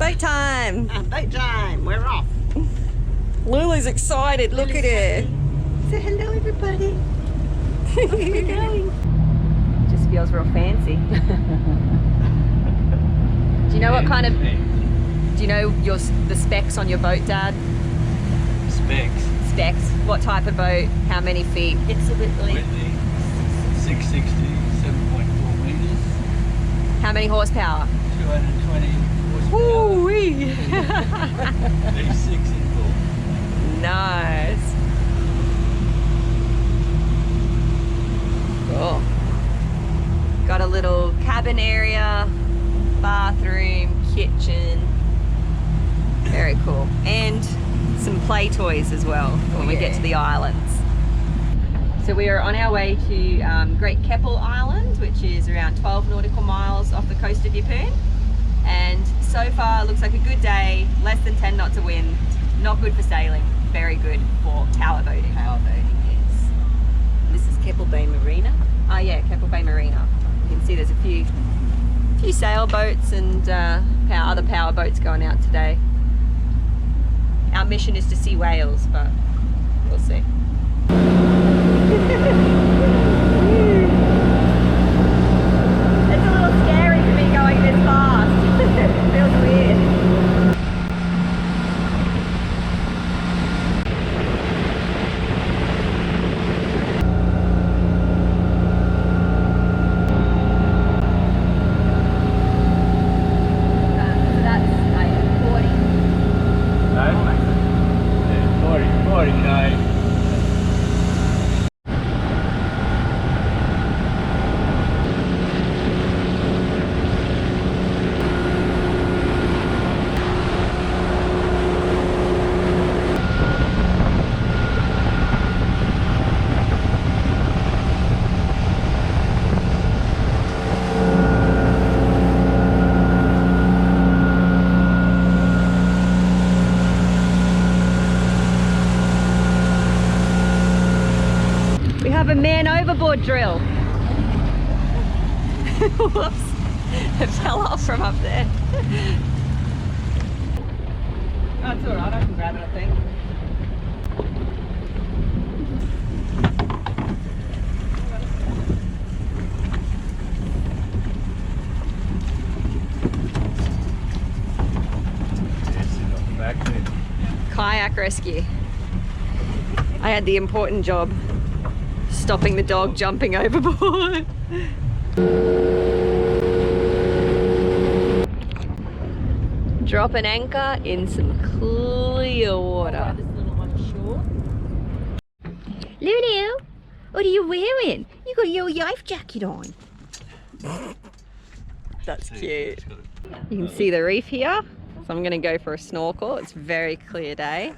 Boat time. Boat time. We're off. Lulu's excited. Look at her. Say hello, everybody. Where are we going? Just feels real fancy. Do you know what kind of? Do you know the specs on your boat, Dad? Specs. Specs. What type of boat? How many feet? It's a Whitley. Whitley, 660, 7.4 metres, How many horsepower? 220 horsepower. Woo-wee. V6 involved. Nice. Cool. Got a little cabin area, bathroom, kitchen. Very cool. And some play toys as well when we get to the islands. So we are on our way to Great Keppel Islands, which is around 12 nautical miles off the coast of Yeppoon. And so far, looks like a good day, less than 10 knots of wind, not good for sailing, very good for power boating. Power boating, yes. This is Keppel Bay Marina. Oh yeah, Keppel Bay Marina. You can see there's a few sailboats and other power boats going out today. Our mission is to see whales, but we'll see. It's a little scary for me going this fast. It feels weird. A man overboard drill. Whoops, it fell off from up there. That's alright, I can grab it, I think. Kayak rescue. I had the important job. Stopping the dog jumping overboard. Drop an anchor in some clear water. This little one ashore. Lulu, what are you wearing? You got your life jacket on. That's cute. You can see the reef here. So I'm gonna go for a snorkel. It's a very clear day.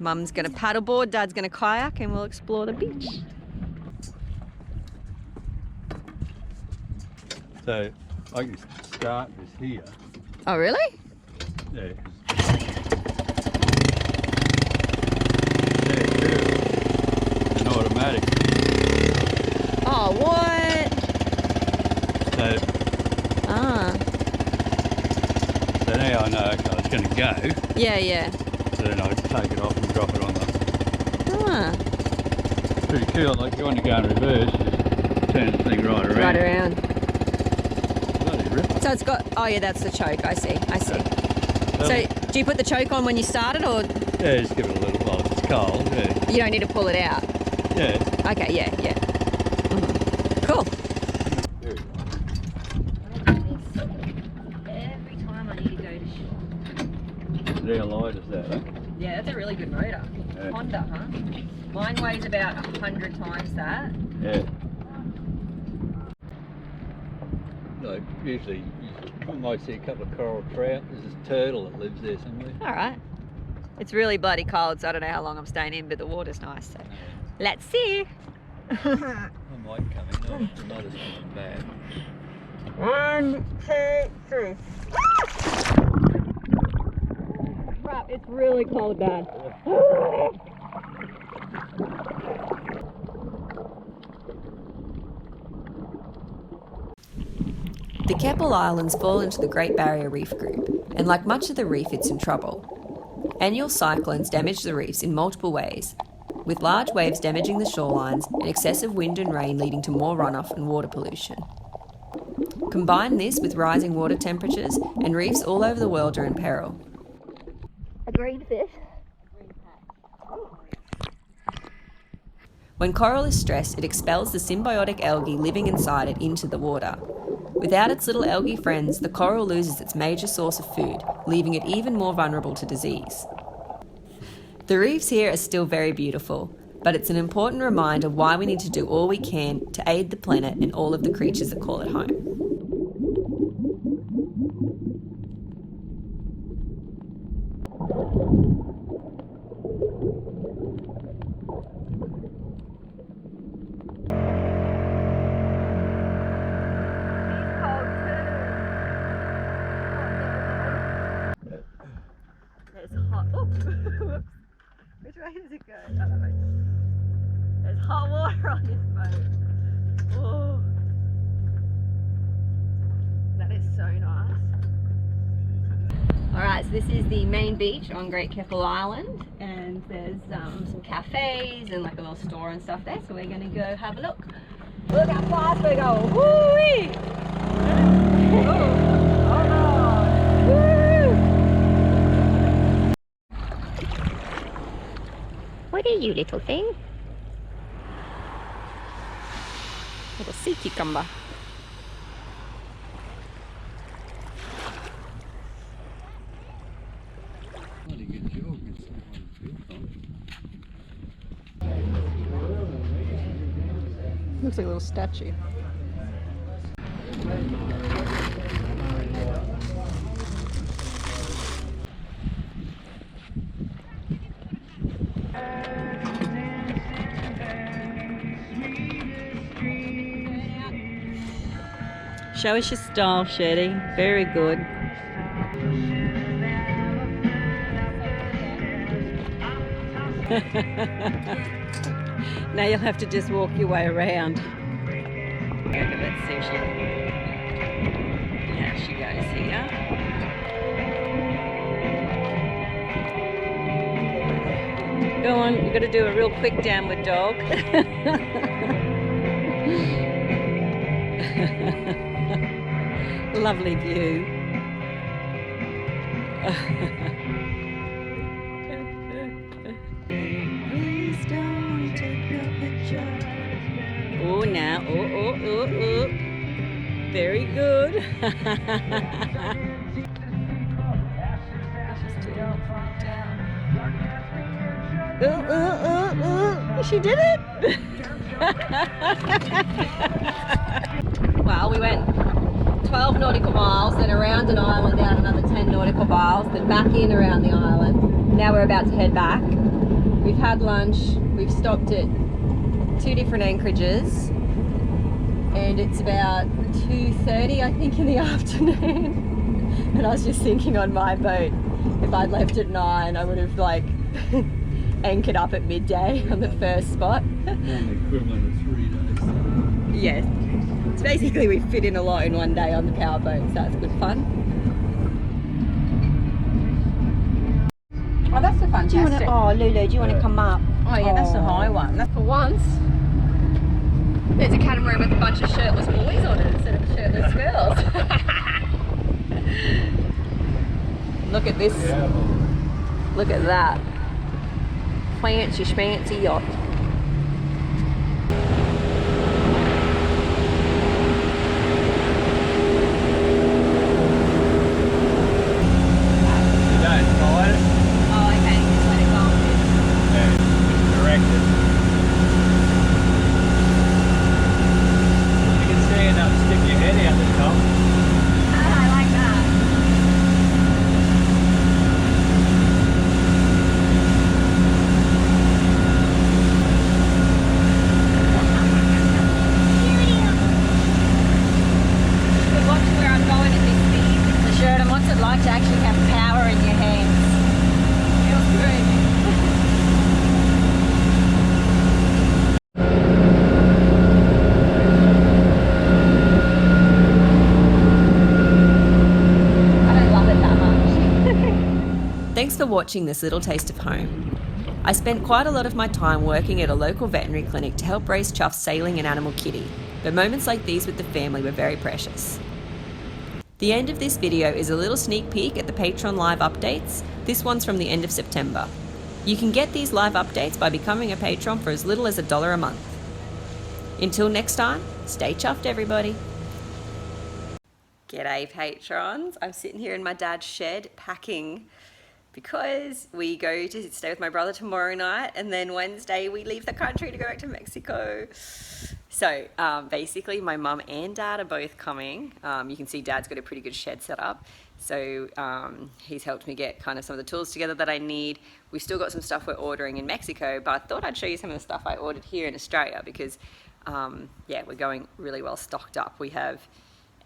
Mum's gonna paddleboard, Dad's gonna kayak, and we'll explore the beach. So I can start this here. Oh, really? Yeah. An automatic. Oh, what? So now I know okay, it's going to go. Yeah, yeah. So then I take it off and drop it on the. It's pretty cool. Like you want to go in reverse, you just turn the thing right around. Right around. Bloody ripper. So it's got, oh yeah, that's the choke, I see. So do you put the choke on when you start it, or? Yeah, just give it a little while if it's cold, yeah. You don't need to pull it out? Yeah. Okay, yeah. Cool. Every time I need to go to shore. How light is that, eh? Yeah, that's a really good motor. Yeah. Honda, huh? Mine weighs about 100 times that. Yeah. Like usually you might see a couple of coral trout. There's this turtle that lives there somewhere. Alright. It's really bloody cold, so I don't know how long I'm staying in, but the water's nice, so let's see. I might come in. Oh, the mother's coming back. 1, 2, 3. Crap, it's really cold, Dad. The Keppel Islands fall into the Great Barrier Reef group, and like much of the reef, it's in trouble. Annual cyclones damage the reefs in multiple ways, with large waves damaging the shorelines and excessive wind and rain leading to more runoff and water pollution. Combine this with rising water temperatures, and reefs all over the world are in peril. A green fish. When coral is stressed, it expels the symbiotic algae living inside it into the water. Without its little algae friends, the coral loses its major source of food, leaving it even more vulnerable to disease. The reefs here are still very beautiful, but it's an important reminder why we need to do all we can to aid the planet and all of the creatures that call it home. There's hot. Oops. Which way does it go? Oh, there's hot water on this boat. Oh, that is so nice. Alright, so this is the main beach on Great Keppel Island, and there's some cafes and like a little store and stuff there, so we're going to go have a look. Look how fast we're going! Woo-wee! Oh no! Woo! What are you, little thing? Little sea cucumber. Looks like a little statue. Show us your style, Sheddy. Very good. Now you'll have to just walk your way around. Okay, let's see if she... Yeah, she goes here. Go on, you've got to do a real quick downward dog. Lovely view. Please don't take no picture. Oh, now, oh. Very good. She did it. Well, we went 12 nautical miles, then around an island, down another 10 nautical miles, then back in around the island. Now we're about to head back. We've had lunch, we've stopped at 2 different anchorages, and it's about 2:30 I think in the afternoon. And I was just thinking on my boat, if I'd left at 9 I would have like anchored up at midday on the first spot. The equivalent of 3 days. Yes. So basically we fit in a lot in one day on the powerboat, so that's good fun. Oh, that's a fantastic. Oh, Lulu, do you want to come up? Oh yeah, that's a high one. That's for once. There's a catamaran with a bunch of shirtless boys on it instead of shirtless girls. Look at this. Yeah. Look at that. Fancy schmancy yacht. Thanks for watching this little taste of home. I spent quite a lot of my time working at a local veterinary clinic to help raise Chuff's sailing and animal kitty, but moments like these with the family were very precious. The end of this video is a little sneak peek at the Patron live updates. This one's from the end of September. You can get these live updates by becoming a patron for as little as $1 a month. Until next time, stay chuffed, everybody. G'day patrons. I'm sitting here in my dad's shed packing because we go to stay with my brother tomorrow night, and then Wednesday we leave the country to go back to Mexico. So basically my mum and dad are both coming. You can see dad's got a pretty good shed set up. So he's helped me get kind of some of the tools together that I need. We've still got some stuff we're ordering in Mexico, but I thought I'd show you some of the stuff I ordered here in Australia because yeah, we're going really well stocked up. We have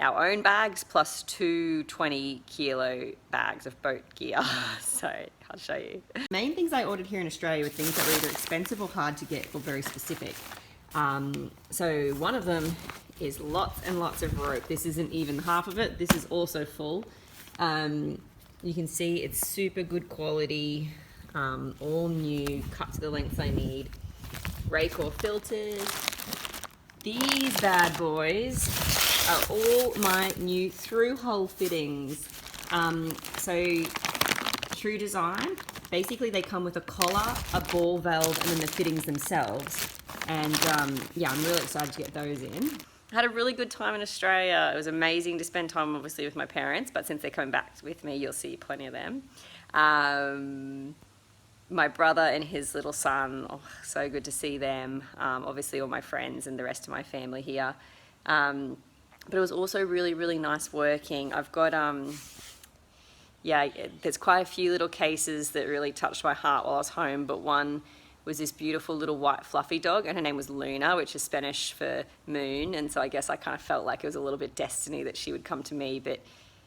our own bags plus 2 20-kilo bags of boat gear. So I'll show you. Main things I ordered here in Australia were things that were either expensive or hard to get or very specific. So one of them is lots and lots of rope. This isn't even half of it. This is also full. You can see it's super good quality, all new, cut to the lengths I need. Raycor filters. These bad boys are all my new through-hole fittings. So true design, basically they come with a collar, a ball valve, and then the fittings themselves. And yeah, I'm really excited to get those in. I had a really good time in Australia. It was amazing to spend time obviously with my parents, but since they're coming back with me, you'll see plenty of them. My brother and his little son, oh, so good to see them. Obviously all my friends and the rest of my family here. But it was also really, really nice working. I've got, yeah, there's quite a few little cases that really touched my heart while I was home, but one was this beautiful little white fluffy dog, and her name was Luna, which is Spanish for moon, and so I guess I kind of felt like it was a little bit destiny that she would come to me, but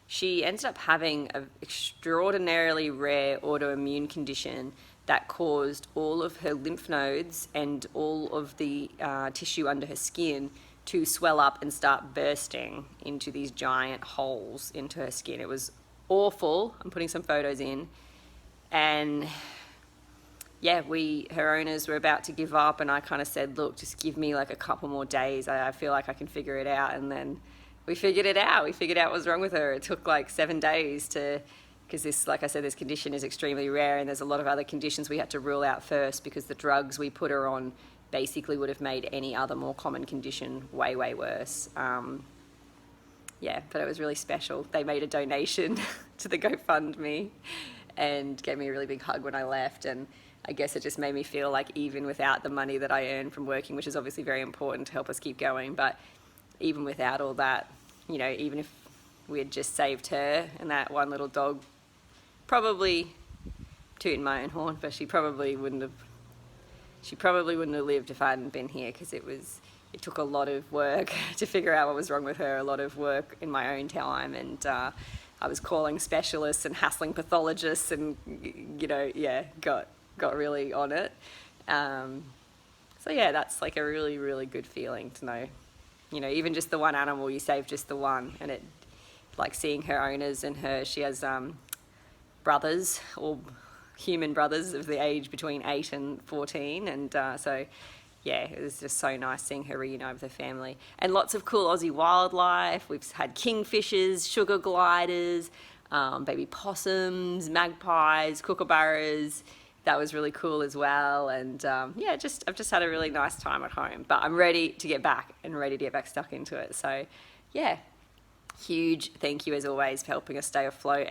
she ended up having an extraordinarily rare autoimmune condition that caused all of her lymph nodes and all of the tissue under her skin to swell up and start bursting into these giant holes into her skin. It was awful. I'm putting some photos in. And yeah, her owners were about to give up, and I kind of said, look, just give me like a couple more days. I feel like I can figure it out. And then we figured it out. We figured out what was wrong with her. It took like 7 days because this, like I said, this condition is extremely rare, and there's a lot of other conditions we had to rule out first because the drugs we put her on basically would have made any other more common condition way, way worse. Yeah, but it was really special. They made a donation to the GoFundMe and gave me a really big hug when I left, and I guess it just made me feel like even without the money that I earn from working, which is obviously very important to help us keep going, but even without all that, you know, even if we had just saved her and that one little dog, probably, tooting my own horn, but she probably wouldn't have lived if I hadn't been here, because it took a lot of work to figure out what was wrong with her, a lot of work in my own time, and I was calling specialists and hassling pathologists, and you know, yeah, got really on it. So yeah, that's like a really, really good feeling to know, you know, even just the one animal, you save just the one, and it, like seeing her owners and she has brothers, or human brothers of the age between 8 and 14, and so yeah, it was just so nice seeing her reunite with her family. And lots of cool Aussie wildlife. We've had kingfishers, sugar gliders, baby possums, magpies, kookaburras. That was really cool as well. And yeah, I've just had a really nice time at home, but I'm ready to get back and ready to get back stuck into it. So yeah, huge thank you as always for helping us stay afloat.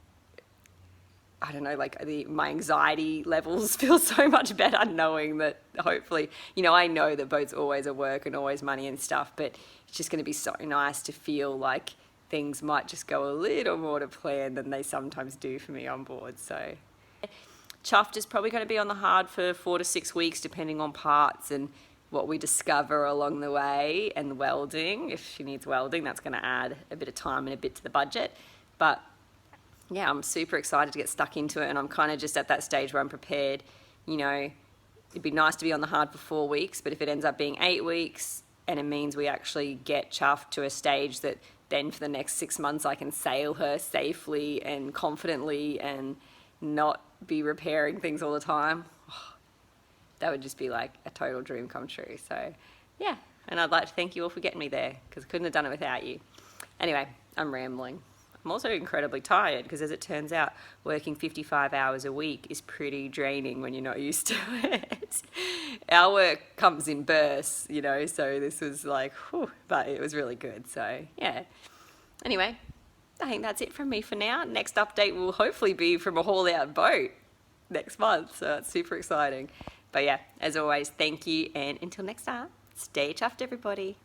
I don't know, like my anxiety levels feel so much better knowing that hopefully, you know, I know that boats always are work and always money and stuff, but it's just going to be so nice to feel like things might just go a little more to plan than they sometimes do for me on board. So Chuffed is probably going to be on the hard for 4 to 6 weeks, depending on parts and what we discover along the way, and welding. If she needs welding, that's going to add a bit of time and a bit to the budget. But yeah, I'm super excited to get stuck into it, and I'm kind of just at that stage where I'm prepared. You know, it'd be nice to be on the hard for 4 weeks, but if it ends up being 8 weeks and it means we actually get Chuffed to a stage that then for the next 6 months I can sail her safely and confidently, and not be repairing things all the time, that would just be like a total dream come true. So yeah, and I'd like to thank you all for getting me there, because I couldn't have done it without you. Anyway, I'm rambling. I'm also incredibly tired, because as it turns out, working 55 hours a week is pretty draining when you're not used to it. Our work comes in bursts, you know, so this was like, whew, but it was really good. So yeah. Anyway, I think that's it from me for now. Next update will hopefully be from a haul out boat next month, so it's super exciting. But yeah, as always, thank you, and until next time, stay chuffed, everybody.